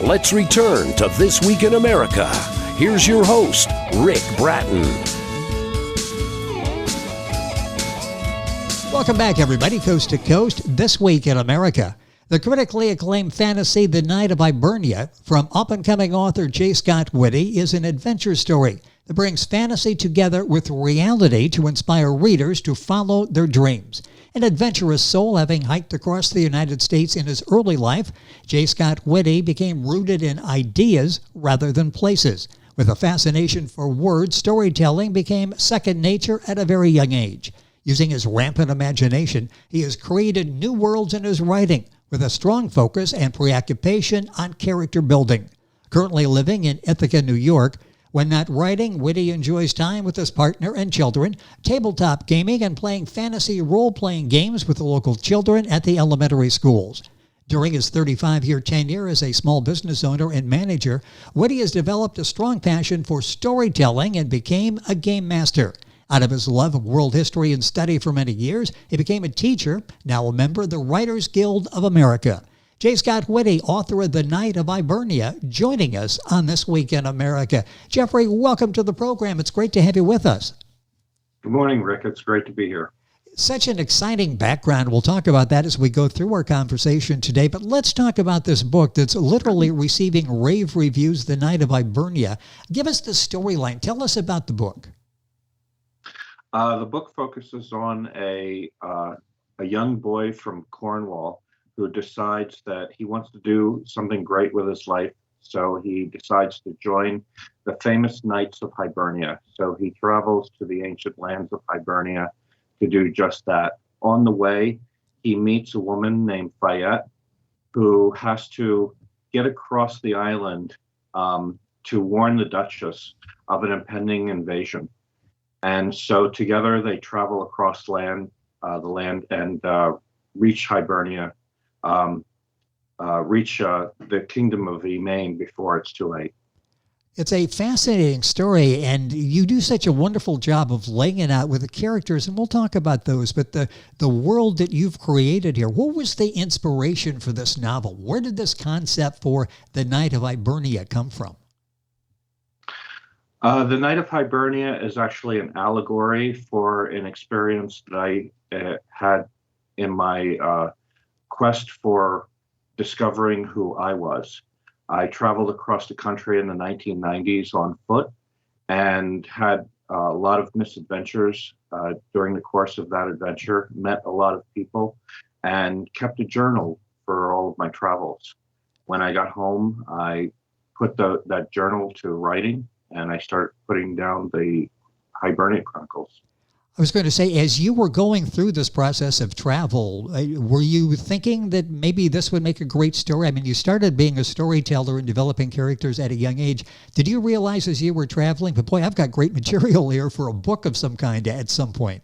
Let's return to This Week in America. Here's your host, Rick Bratton. Welcome back, everybody, coast to coast. This Week in America. The critically acclaimed fantasy The Knights of Hibernia from up-and-coming author J. Scot Witty is an adventure story that brings fantasy together with reality to inspire readers to follow their dreams. An adventurous soul having hiked across the United States in his early life, J. Scot Witty became rooted in ideas rather than places. With a fascination for words, storytelling became second nature at a very young age. Using his rampant imagination, he has created new worlds in his writing, with a strong focus and preoccupation on character building. Currently living in Ithaca, New York, when not writing, Witty enjoys time with his partner and children, tabletop gaming, and playing fantasy role-playing games with the local children at the elementary schools. During his 35-year tenure as a small business owner and manager, Witty has developed a strong passion for storytelling and became a game master. Out of his love of world history and study for many years, he became a teacher, now a member of the Writers Guild of America. J. Scot Witty, author of The Knights of Hibernia, joining us on This Week in America. Jeffrey, welcome to the program. It's great to have you with us. Good morning, Rick. It's great to be here. Such an exciting background. We'll talk about that as we go through our conversation today. But let's talk about this book that's literally receiving rave reviews, The Knights of Hibernia. Give us the storyline. Tell us about the book. The book focuses on a young boy from Cornwall who decides that he wants to do something great with his life. So he decides to join the famous Knights of Hibernia. So he travels to the ancient lands of Hibernia to do just that. On the way, he meets a woman named Fayette who has to get across the island to warn the Duchess of an impending invasion. And so together they travel across the land and reach Hibernia, reach the kingdom of Eamhain before it's too late. It's a fascinating story, and you do such a wonderful job of laying it out with the characters, and we'll talk about those. But the world that you've created here, what was the inspiration for this novel? Where did this concept for The Knights of Hibernia come from? The Knight of Hibernia is actually an allegory for an experience that I had in my quest for discovering who I was. I traveled across the country in the 1990s on foot and had a lot of misadventures during the course of that adventure, met a lot of people, and kept a journal for all of my travels. When I got home, I put that journal to writing, and I started putting down the Hibernia Chronicles. I was going to say, as you were going through this process of travel, were you thinking that maybe this would make a great story? I mean, you started being a storyteller and developing characters at a young age. Did you realize as you were traveling, but boy, I've got great material here for a book of some kind at some point?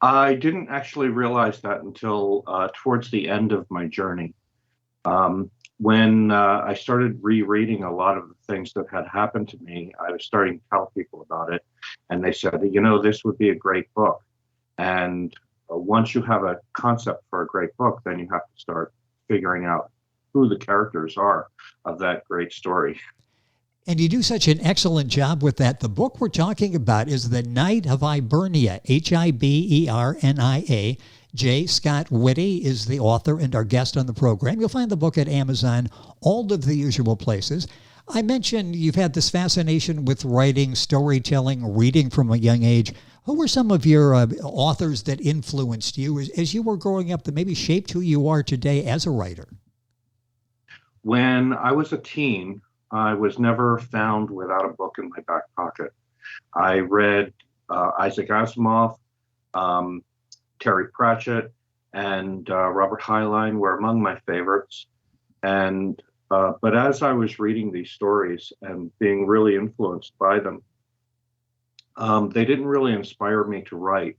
I didn't actually realize that until towards the end of my journey. When I started rereading a lot of the things that had happened to me, I was starting to tell people about it, and they said, this would be a great book. And once you have a concept for a great book, then you have to start figuring out who the characters are of that great story. And you do such an excellent job with that. The book we're talking about is The Knights of Hibernia, Hibernia. J. Scot Witty is the author and our guest on the program. You'll find the book at Amazon, all of the usual places. I mentioned you've had this fascination with writing, storytelling, reading from a young age. Who were some of your authors that influenced you as you were growing up that maybe shaped who you are today as a writer? When I was a teen, I was never found without a book in my back pocket. I read Isaac Asimov, Terry Pratchett, and Robert Heinlein were among my favorites. And but as I was reading these stories and being really influenced by them, they didn't really inspire me to write.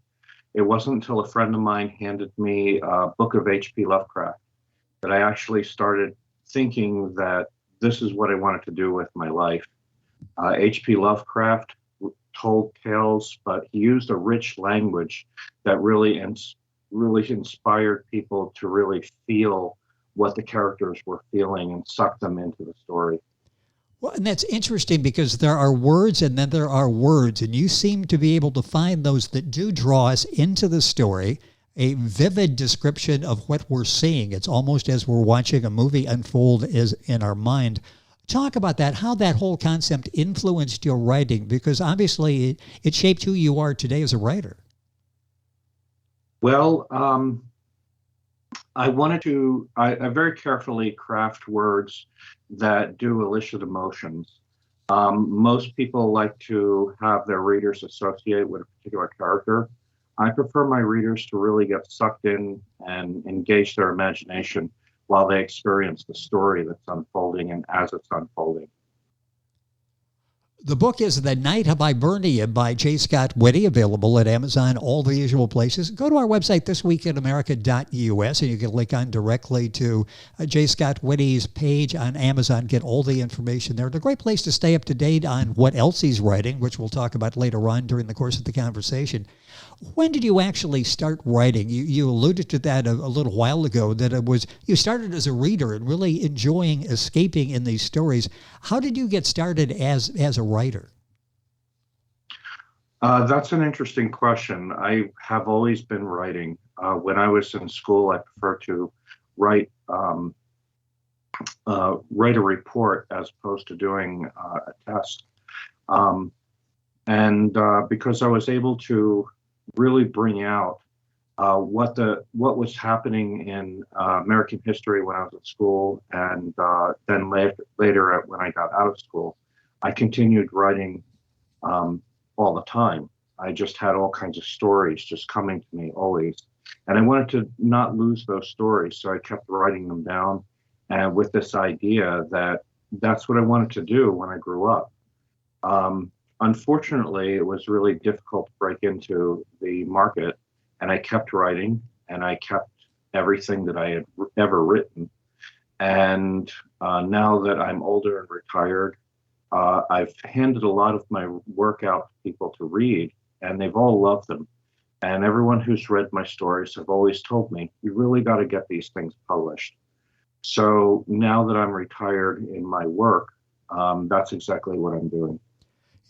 It wasn't until a friend of mine handed me a book of H.P. Lovecraft that I actually started thinking that this is what I wanted to do with my life. H.P. Lovecraft told tales, but he used a rich language that really inspired people to really feel what the characters were feeling and suck them into the story. Well, and that's interesting because there are words and then there are words, and you seem to be able to find those that do draw us into the story, a vivid description of what we're seeing. It's almost as we're watching a movie unfold as in our mind. Talk about that, how that whole concept influenced your writing, because obviously it shaped who you are today as a writer. Well, I wanted to, I very carefully craft words that do elicit emotions. Most people like to have their readers associate with a particular character. I prefer my readers to really get sucked in and engage their imagination while they experience the story that's unfolding and as it's unfolding. The book is The Knight of Hibernia by J. Scot Witty, available at Amazon, all the usual places. Go to our website, thisweekinamerica.us, and you can link on directly to J. Scot Witty's page on Amazon, get all the information there. It's a great place to stay up to date on what else he's writing, which we'll talk about later on during the course of the conversation. When did you actually start writing? You alluded to that a little while ago, that it was you started as a reader and really enjoying escaping in these stories. How did you get started as a writer? That's an interesting question. I have always been writing. When I was in school, I preferred to write a report as opposed to doing a test. Because I was able to really bring out what was happening in American history when I was at school, and then later when I got out of school, I continued writing all the time. I just had all kinds of stories just coming to me always, and I wanted to not lose those stories, so I kept writing them down, and with this idea that that's what I wanted to do when I grew up. Unfortunately, it was really difficult to break into the market, and I kept writing, and I kept everything that I had ever written. And now that I'm older and retired, I've handed a lot of my work out to people to read, and they've all loved them. And everyone who's read my stories have always told me, you really got to get these things published. So now that I'm retired in my work, that's exactly what I'm doing.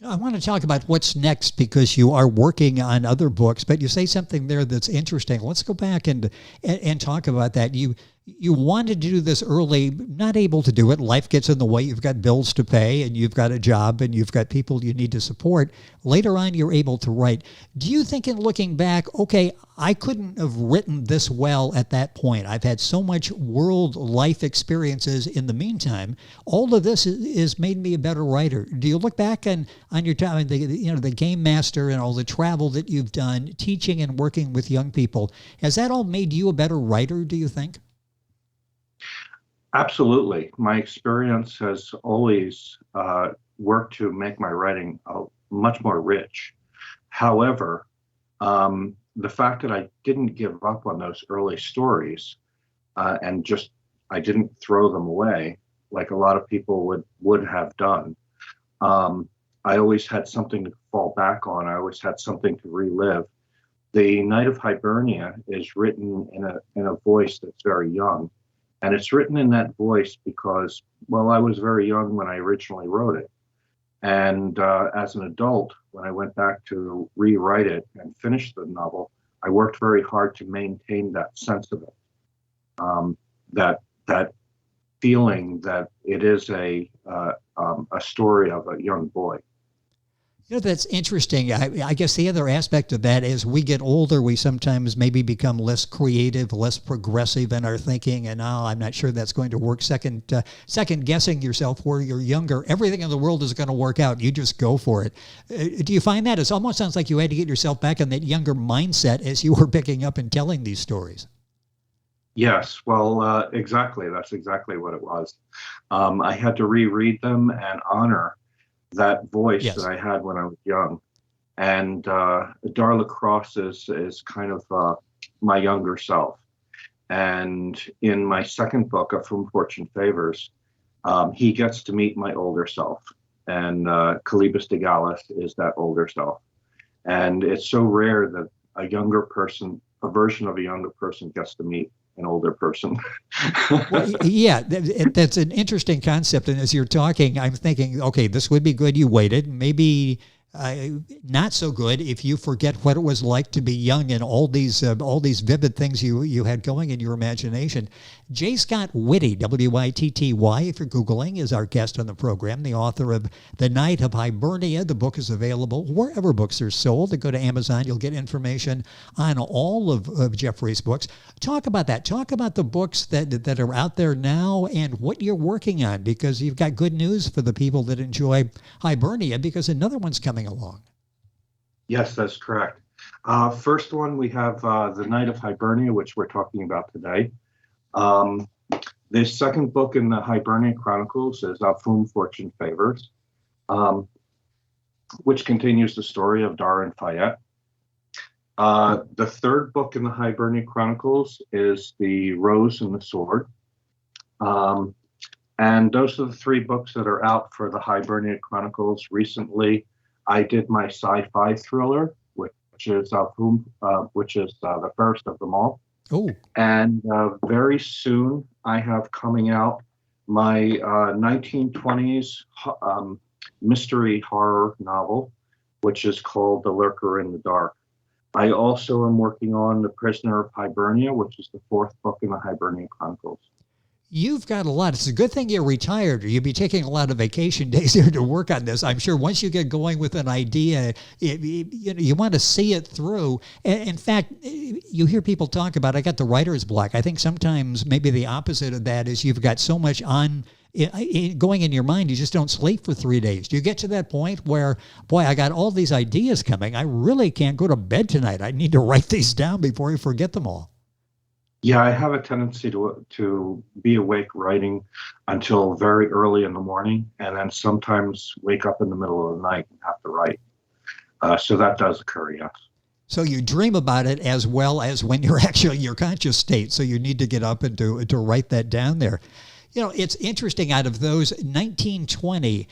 I want to talk about what's next because you are working on other books, but you say something there that's interesting. Let's go back and talk about that. You wanted to do this early, not able to do it. Life gets in the way. You've got bills to pay, and you've got a job, and you've got people you need to support. Later on, you're able to write. Do you think in looking back, okay, I couldn't have written this well at that point. I've had so much world life experiences in the meantime. All of this is made me a better writer. Do you look back on your time, the game master and all the travel that you've done, teaching and working with young people, has that all made you a better writer, do you think? Absolutely. My experience has always worked to make my writing much more rich. However, the fact that I didn't give up on those early stories and just I didn't throw them away like a lot of people would have done. I always had something to fall back on. I always had something to relive. The Knight of Hibernia is written in a voice that's very young. And it's written in that voice because, well, I was very young when I originally wrote it. And as an adult, when I went back to rewrite it and finish the novel, I worked very hard to maintain that sense of it, that feeling that it is a story of a young boy. That's interesting. I guess the other aspect of that is we get older, we sometimes maybe become less creative, less progressive in our thinking, and I'm not sure that's going to work. Second guessing yourself where you're younger. Everything in the world is going to work out. You just go for it. Do you find that? It almost sounds like you had to get yourself back in that younger mindset as you were picking up and telling these stories. Yes, well, exactly. That's exactly what it was. I had to reread them and honor that voice Yes. that I had when I was young. And Dar LaCross is kind of my younger self. And in my second book, Of Whom Fortune Favors, he gets to meet my older self. And Calibus de Gallus is that older self. And it's so rare that a version of a younger person gets to meet an older person. Well, yeah, that's an interesting concept. And as you're talking, I'm thinking, okay, this would be good. You waited. Maybe not so good if you forget what it was like to be young and all these vivid things you had going in your imagination. J. Scot Witty, W-I-T-T-Y, if you're Googling, is our guest on the program, the author of The Knights of Hibernia. The book is available wherever books are sold. Go to Amazon. You'll get information on all of Jeffrey's books. Talk about that. Talk about the books that are out there now and what you're working on, because you've got good news for the people that enjoy Hibernia, because another one's coming along. Yes, that's correct. First one, we have The Knight of Hibernia, which we're talking about today. The second book in the Hibernia Chronicles is Of Whom Fortune Favors, which continues the story of Dar and Fayette. The third book in the Hibernia Chronicles is The Rose and the Sword. And those are the three books that are out for the Hibernia Chronicles. Recently, I did my sci-fi thriller, which is the first of them all. Oh. And very soon, I have coming out my 1920s mystery horror novel, which is called The Lurker in the Dark. I also am working on The Prisoner of Hibernia, which is the fourth book in the Hibernia Chronicles. You've got a lot. It's a good thing you're retired, or you'll be taking a lot of vacation days here to work on this. I'm sure once you get going with an idea, you want to see it through. In fact, you hear people talk about, I got the writer's block. I think sometimes maybe the opposite of that is you've got so much on going in your mind, you just don't sleep for 3 days. Do you get to that point where, boy, I got all these ideas coming. I really can't go to bed tonight. I need to write these down before I forget them all. Yeah, I have a tendency to be awake writing until very early in the morning, and then sometimes wake up in the middle of the night and have to write. So that does occur, yes. So you dream about it as well as when you're actually in your conscious state. So you need to get up and to write that down there. You know, it's interesting, out of those 1920,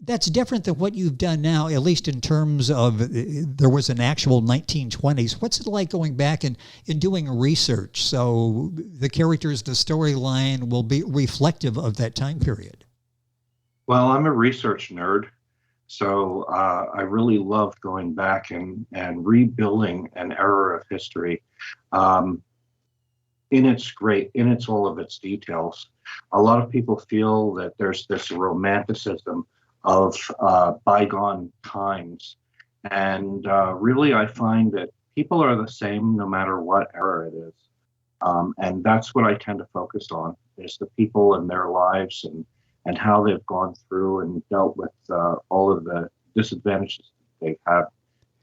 that's different than what you've done now, at least in terms of there was an actual 1920s. What's it like going back and doing research so the characters, the storyline will be reflective of that time period? Well, I'm a research nerd, so I really love going back and rebuilding an era of history in all of its details. A lot of people feel that there's this romanticism of bygone times. And really, I find that people are the same no matter what era it is. And that's what I tend to focus on, is the people and their lives and how they've gone through and dealt with all of the disadvantages they've had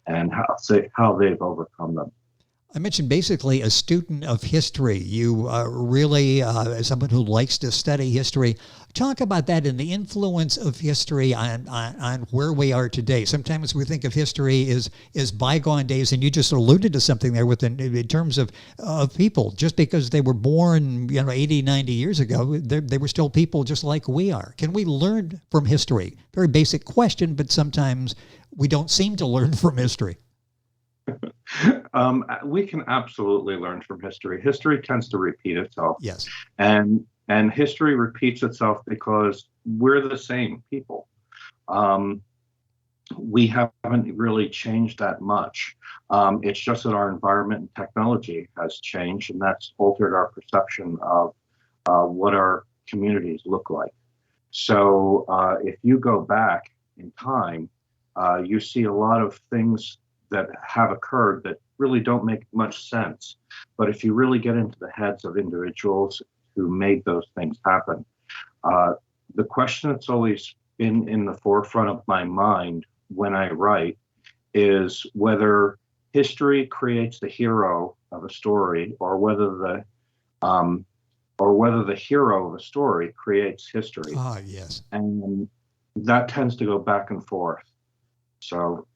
and how they've overcome them. I mentioned basically a student of history. You really, as someone who likes to study history, talk about that and the influence of history on where we are today. Sometimes we think of history as bygone days, and you just alluded to something there in terms of people. Just because they were born 80, 90 years ago, they were still people just like we are. Can we learn from history? Very basic question, but sometimes we don't seem to learn from history. We can absolutely learn from history. History tends to repeat itself. Yes. And history repeats itself because we're the same people. We haven't really changed that much. It's just that our environment and technology has changed, and that's altered our perception of what our communities look like. So if you go back in time, you see a lot of things that have occurred that really don't make much sense. But if you really get into the heads of individuals who made those things happen, the question that's always been in the forefront of my mind when I write is whether history creates the hero of a story, or whether the hero of a story creates history. Ah, yes. And that tends to go back and forth. So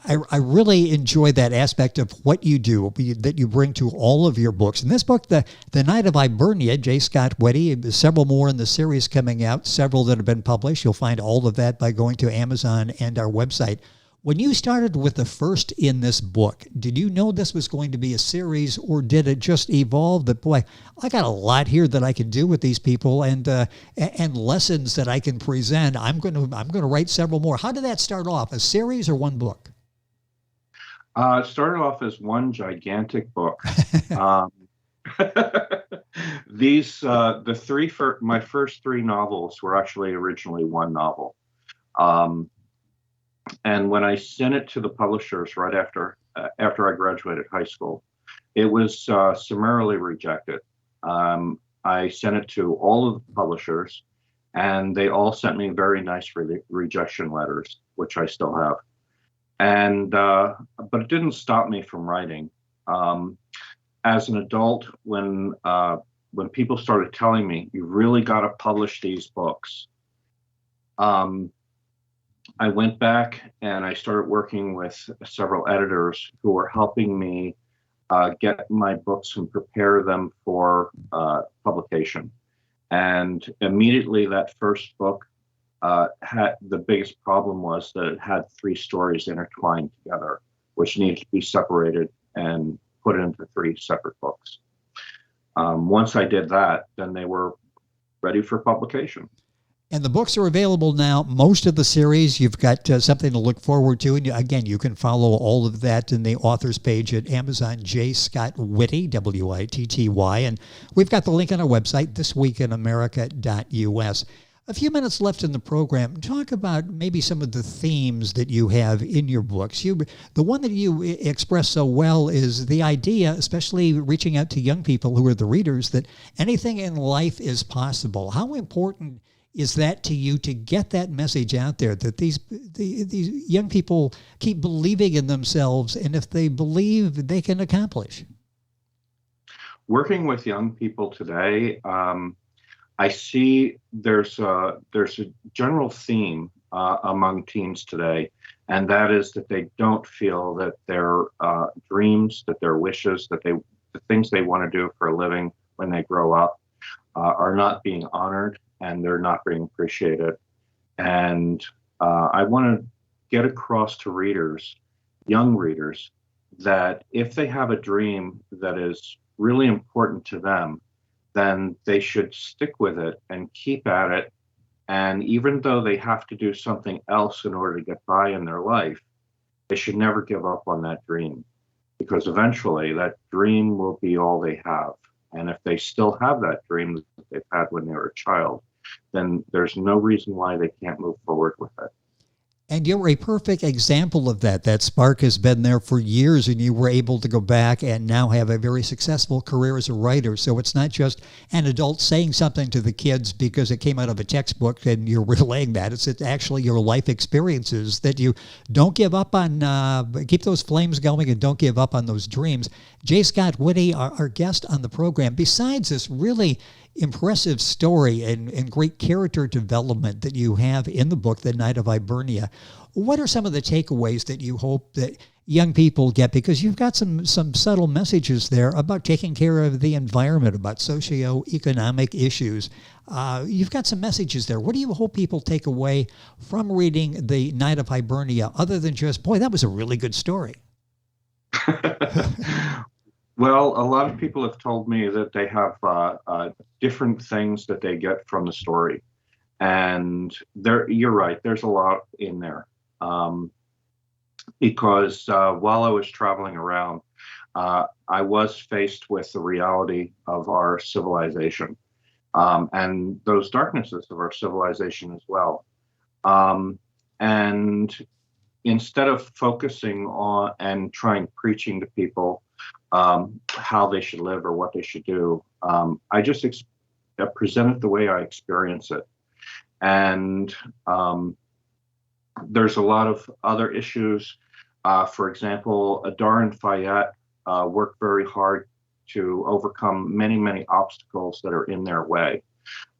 I really enjoy that aspect of what you do, that you bring to all of your books. In this book, The Knight of Hibernia, J. Scot Witty, several more in the series coming out, several that have been published. You'll find all of that by going to Amazon and our website. When you started with the first in this book, did you know this was going to be a series, or did it just evolve that, boy, I got a lot here that I can do with these people and lessons that I can present. I'm going to write several more. How did that start off? A series or one book? It started off as one gigantic book. My first three novels were actually originally one novel. And when I sent it to the publishers right after I graduated high school, it was summarily rejected. I sent it to all of the publishers, and they all sent me very nice rejection letters, which I still have. And but it didn't stop me from writing. As an adult, when people started telling me, you really got to publish these books, I went back and I started working with several editors who were helping me get my books and prepare them for publication. And immediately that first book had the biggest problem was that it had three stories intertwined together, which needed to be separated and put into three separate books. Once I did that, then they were ready for publication. And the books are available now. Most of the series, you've got something to look forward to. And again, you can follow all of that in the author's page at Amazon. J. Scot Witty, Witty. And we've got the link on our website, thisweekinamerica.us. A few minutes left in the program. Talk about maybe some of the themes that you have in your books. The one that you express so well is the idea, especially reaching out to young people who are the readers, that anything in life is possible. How important is that to you to get that message out there, that these young people keep believing in themselves, and if they believe, they can accomplish? Working with young people today, I see there's a general theme among teens today, and that is that they don't feel that their dreams, that their wishes, that the things they want to do for a living when they grow up are not being honored, and they're not being appreciated. And I want to get across to readers, young readers, that if they have a dream that is really important to them, then they should stick with it and keep at it. And even though they have to do something else in order to get by in their life, they should never give up on that dream, because eventually that dream will be all they have. And if they still have that dream that they've had when they were a child, then there's no reason why they can't move forward with it. And you're a perfect example of that. That spark has been there for years, and you were able to go back and now have a very successful career as a writer. So it's not just an adult saying something to the kids because it came out of a textbook and you're relaying that. It's actually your life experiences that you don't give up on, keep those flames going and don't give up on those dreams. J. Scot Witty, our guest on the program, besides this really impressive story and great character development that you have in the book, The Knight of Hibernia, what are some of the takeaways that you hope that young people get? Because you've got some subtle messages there about taking care of the environment, about socioeconomic issues. You've got some messages there. What do you hope people take away from reading The Knight of Hibernia, other than just, boy, that was a really good story? Well, a lot of people have told me that they have different things that they get from the story. And you're right, there's a lot in there. Because while I was traveling around, I was faced with the reality of our civilization and those darknesses of our civilization as well. And instead of focusing on and preaching to people how they should live or what they should do, I just present it the way I experience it. And there's a lot of other issues. For example, Dar and Fayette work very hard to overcome many, many obstacles that are in their way.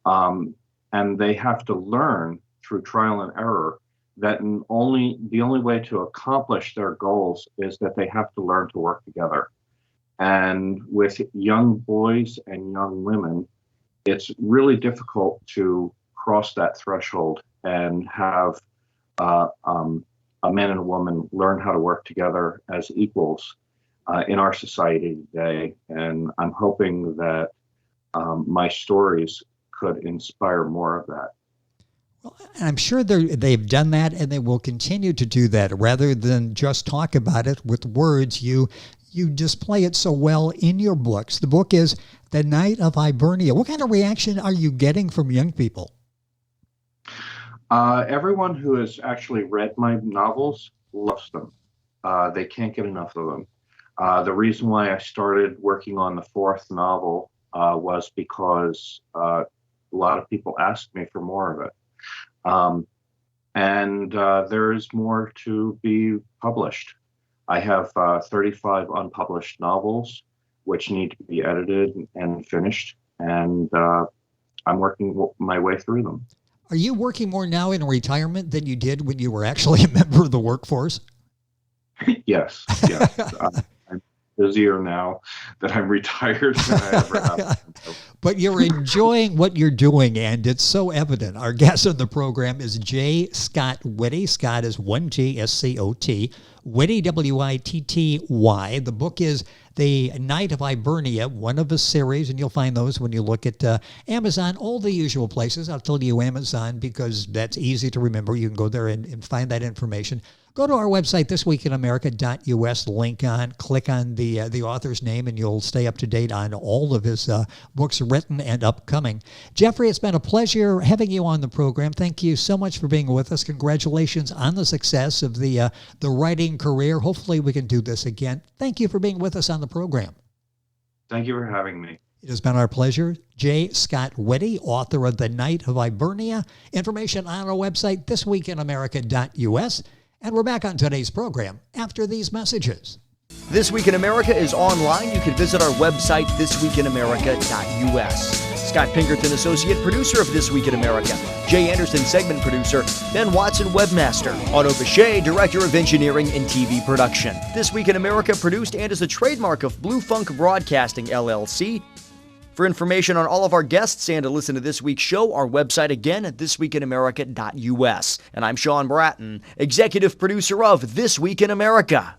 And they have to learn through trial and error that the only way to accomplish their goals is that they have to learn to work together. And with young boys and young women, it's really difficult to cross that threshold and have a man and a woman learn how to work together as equals in our society today. And I'm hoping that my stories could inspire more of that. Well, I'm sure they've done that, and they will continue to do that. Rather than just talk about it with words, you display it so well in your books. The book is The Knight of Hibernia. What kind of reaction are you getting from young people? Everyone who has actually read my novels loves them. They can't get enough of them. The reason why I started working on the fourth novel was because a lot of people asked me for more of it. There is more to be published. I have 35 unpublished novels which need to be edited and finished, and I'm working my way through them. Are you working more now in retirement than you did when you were actually a member of the workforce? Yes. I'm busier now that I'm retired than I ever have. But you're enjoying what you're doing, and it's so evident. Our guest on the program is J. Scot Witty. Scott is 1T, S-C-O-T. Witty, W-I-T-T-Y. The book is The Knight of Hibernia, one of a series, and you'll find those when you look at Amazon, all the usual places. I'll tell you Amazon because that's easy to remember. You can go there and find that information. Go to our website, thisweekinamerica.us, link on, click on the author's name, and you'll stay up to date on all of his books written and upcoming. Jeffrey, it's been a pleasure having you on the program. Thank you so much for being with us. Congratulations on the success of the writing career. Hopefully we can do this again. Thank you for being with us on the program. Thank you for having me. It has been our pleasure. J. Scot Witty, author of The Knight of Hibernia. Information on our website, thisweekinamerica.us. And we're back on today's program after these messages. This Week in America is online. You can visit our website, thisweekinamerica.us. Scott Pinkerton, associate producer of This Week in America. Jay Anderson, segment producer. Ben Watson, webmaster. Otto Bechet, director of engineering and TV production. This Week in America produced and is a trademark of Blue Funk Broadcasting, LLC. For information on all of our guests and to listen to this week's show, our website again at thisweekinamerica.us. And I'm Sean Bratton, executive producer of This Week in America.